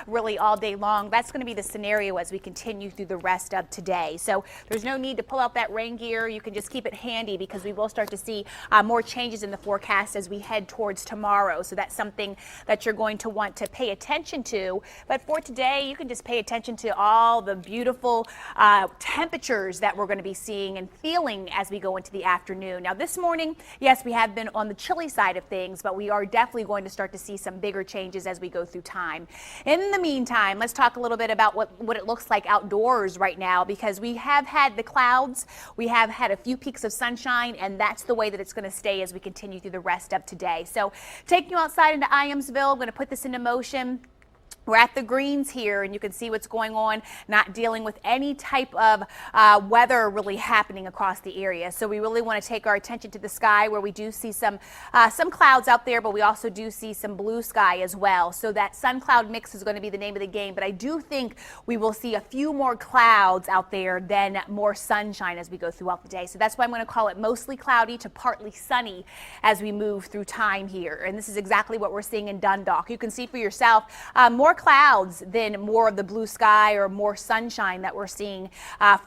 really all day long. That's going to be the scenario as we continue through the rest of today. So there's no need to pull out that rain gear. You can just keep it handy because we will start to see more changes in the forecast as we head towards tomorrow. So that's something that you're going to want to pay attention to. But for today, you can just pay attention to all the beautiful temperatures that we're going to be seeing and feeling as we go into the afternoon. Now this morning, yes, we have been on the chilly side of things, but we are definitely going to start to see some bigger changes as we go through time. In the meantime, let's talk a little bit about what it looks like outdoors right now, because we have had the clouds, we have had a few peaks of sunshine, and that's the way that it's going to stay as we continue through the rest of today. So taking you outside into Iamsville, I'm going to put this into motion. We're at the greens here, and you can see what's going on, not dealing with any type of weather really happening across the area. So we really want to take our attention to the sky, where we do see some clouds out there, but we also do see some blue sky as well. So that sun cloud mix is going to be the name of the game. But I do think we will see a few more clouds out there than more sunshine as we go throughout the day. So that's why I'm going to call it mostly cloudy to partly sunny as we move through time here. And this is exactly what we're seeing in Dundalk. You can see for yourself more clouds than more of the blue sky or more sunshine that we're seeing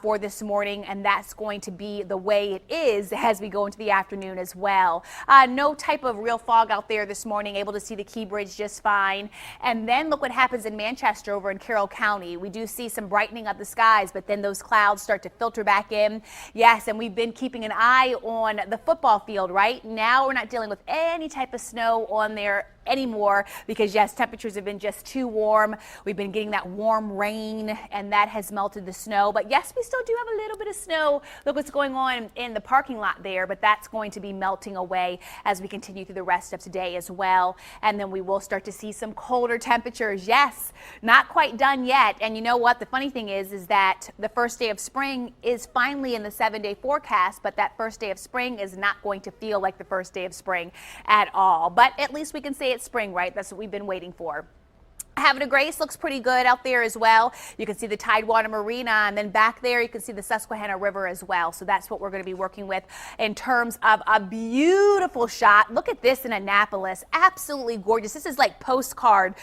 for this morning, and that's going to be the way it is as we go into the afternoon as well. No type of real fog out there this morning, able to see the Key Bridge just fine. And then look what happens in Manchester over in Carroll County. We do see some brightening of the skies, but then those clouds start to filter back in. Yes, and we've been keeping an eye on the football field. Right now we're not dealing with any type of snow on there anymore, because yes, temperatures have been just too warm. We've been getting that warm rain, and that has melted the snow. But yes, we still do have a little bit of snow. Look what's going on in the parking lot there, but that's going to be melting away as we continue through the rest of today as well. And then we will start to see some colder temperatures. Yes, not quite done yet. And you know what? The funny thing is that the first day of spring is finally in the 7-day forecast, but that first day of spring is not going to feel like the first day of spring at all. But at least we can say it's spring, right? That's what we've been waiting for. Havre de Grace looks pretty good out there as well. You can see the Tidewater Marina, and then back there you can see the Susquehanna River as well. So that's what we're going to be working with in terms of a beautiful shot. Look at this in Annapolis. Absolutely gorgeous. This is like postcard,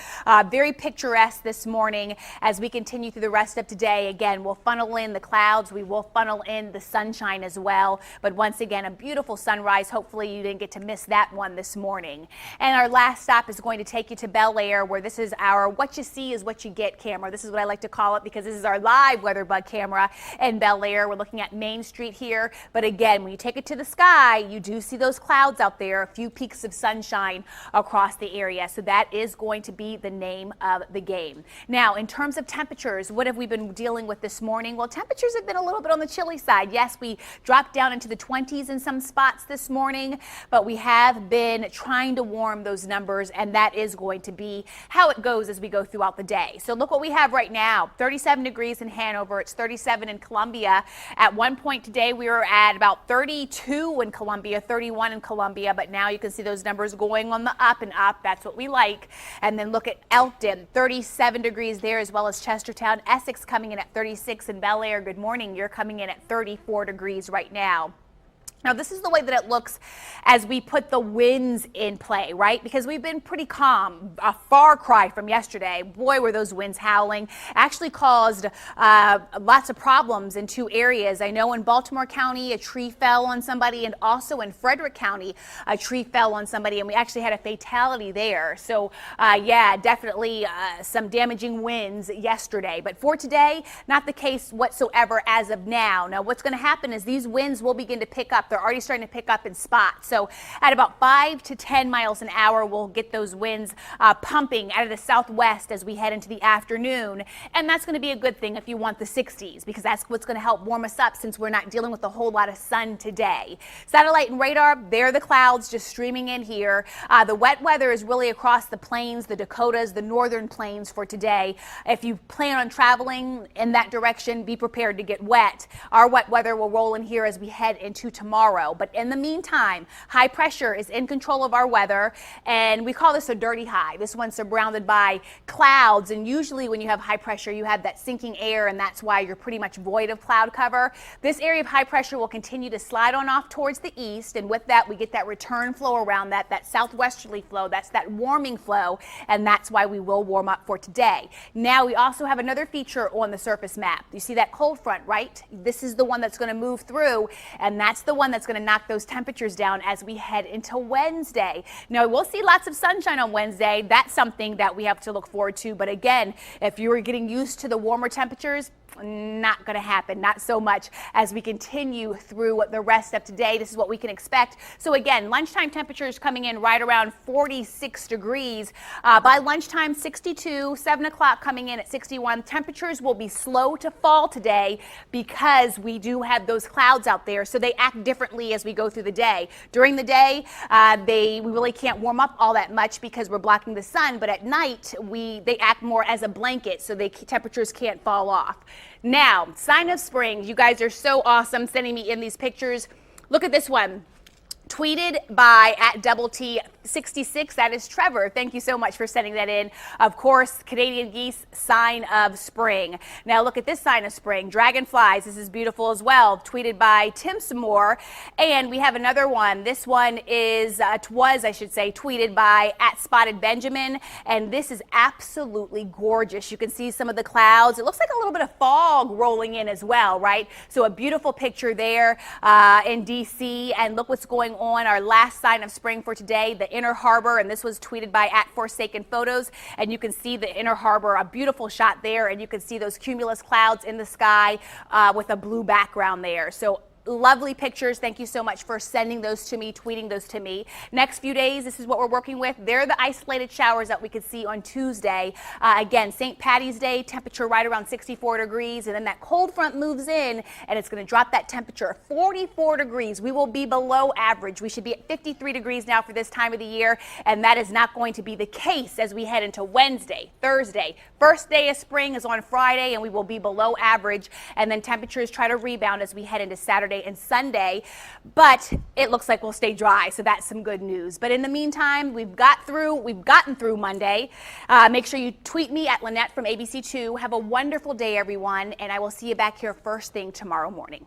very picturesque this morning as we continue through the rest of today. Again, we'll funnel in the clouds. We will funnel in the sunshine as well. But once again, a beautiful sunrise. Hopefully you didn't get to miss that one this morning. And our last stop is going to take you to Bel Air, where this is our what you see is what you get camera. This is what I like to call it, because this is our live weather bug camera in Bel Air. We're looking at Main Street here. But again, when you take it to the sky, you do see those clouds out there, a few peaks of sunshine across the area. So that is going to be the name of the game. Now, in terms of temperatures, what have we been dealing with this morning? Well, temperatures have been a little bit on the chilly side. Yes, we dropped down into the 20s in some spots this morning, but we have been trying to warm those numbers, and that is going to be how it goes as we go throughout the day. So look what we have right now. 37 degrees in Hanover. It's 37 in Columbia. At one point today, we were at about 32 in Columbia, 31 in Columbia, but now you can see those numbers going on the up and up. That's what we like. And then look at Elkton, 37 degrees there, as well as Chestertown. Essex coming in at 36 in Bel Air. Good morning. You're coming in at 34 degrees right now. Now, this is the way that it looks as we put the winds in play, right? Because we've been pretty calm, a far cry from yesterday. Boy, were those winds howling. Actually caused lots of problems in two areas. I know in Baltimore County, a tree fell on somebody, and also in Frederick County, a tree fell on somebody, and we actually had a fatality there. So, yeah, definitely some damaging winds yesterday. But for today, not the case whatsoever as of now. Now, what's going to happen is these winds will begin to pick up. They're already starting to pick up in spots. So at about 5 to 10 miles an hour, we'll get those winds pumping out of the southwest as we head into the afternoon. And that's going to be a good thing if you want the 60s, because that's what's going to help warm us up since we're not dealing with a whole lot of sun today. Satellite and radar, there are the clouds just streaming in here. The wet weather is really across the plains, the Dakotas, the northern plains for today. If you plan on traveling in that direction, be prepared to get wet. Our wet weather will roll in here as we head into tomorrow. tomorrow. But in the meantime, high pressure is in control of our weather, and we call this a dirty high. This one's surrounded by clouds, and usually when you have high pressure, you have that sinking air, and that's why you're pretty much void of cloud cover. This area of high pressure will continue to slide on off towards the east, and with that, we get that return flow around that southwesterly flow. That's that warming flow, and that's why we will warm up for today. Now, we also have another feature on the surface map. You see that cold front, right? This is the one that's going to move through, and that's the one that's going to knock those temperatures down as we head into Wednesday. Now, we'll see lots of sunshine on Wednesday. That's something that we have to look forward to. But again, if you were getting used to the warmer temperatures, not going to happen, not so much as we continue through the rest of today. This is what we can expect. So again, lunchtime temperatures coming in right around 46 degrees. By lunchtime, 62, 7 o'clock coming in at 61. Temperatures will be slow to fall today because we do have those clouds out there, so they act differently as we go through the day. During the day, we really can't warm up all that much because we're blocking the sun, but at night, they act more as a blanket, so temperatures can't fall off. Now, sign of spring. You guys are so awesome sending me in these pictures. Look at this one. Tweeted by @T66. That is Trevor. Thank you so much for sending that in. Of course, Canadian geese, sign of spring. Now look at this sign of spring. Dragonflies. This is beautiful as well. Tweeted by Tim Samore. And we have another one. This one was tweeted by @SpottedBenjamin. And this is absolutely gorgeous. You can see some of the clouds. It looks like a little bit of fog rolling in as well, right? So a beautiful picture there in DC. And look what's going on. Our last sign of spring for today, the Inner Harbor, and this was tweeted by @ForsakenPhotos, and you can see the Inner Harbor, a beautiful shot there, and you can see those cumulus clouds in the sky with a blue background there. So lovely pictures. Thank you so much for sending those to me, tweeting those to me. Next few days, this is what we're working with. They're the isolated showers that we could see on Tuesday. Again, St. Patty's Day, temperature right around 64 degrees, and then that cold front moves in, and it's going to drop that temperature 44 degrees. We will be below average. We should be at 53 degrees now for this time of the year, and that is not going to be the case as we head into Wednesday, Thursday. First day of spring is on Friday, and we will be below average, and then temperatures try to rebound as we head into Saturday and Sunday, but it looks like we'll stay dry, so that's some good news. But in the meantime, we've gotten through Monday. Make sure you tweet me @Lynette from ABC2. Have a wonderful day, everyone, and I will see you back here first thing tomorrow morning.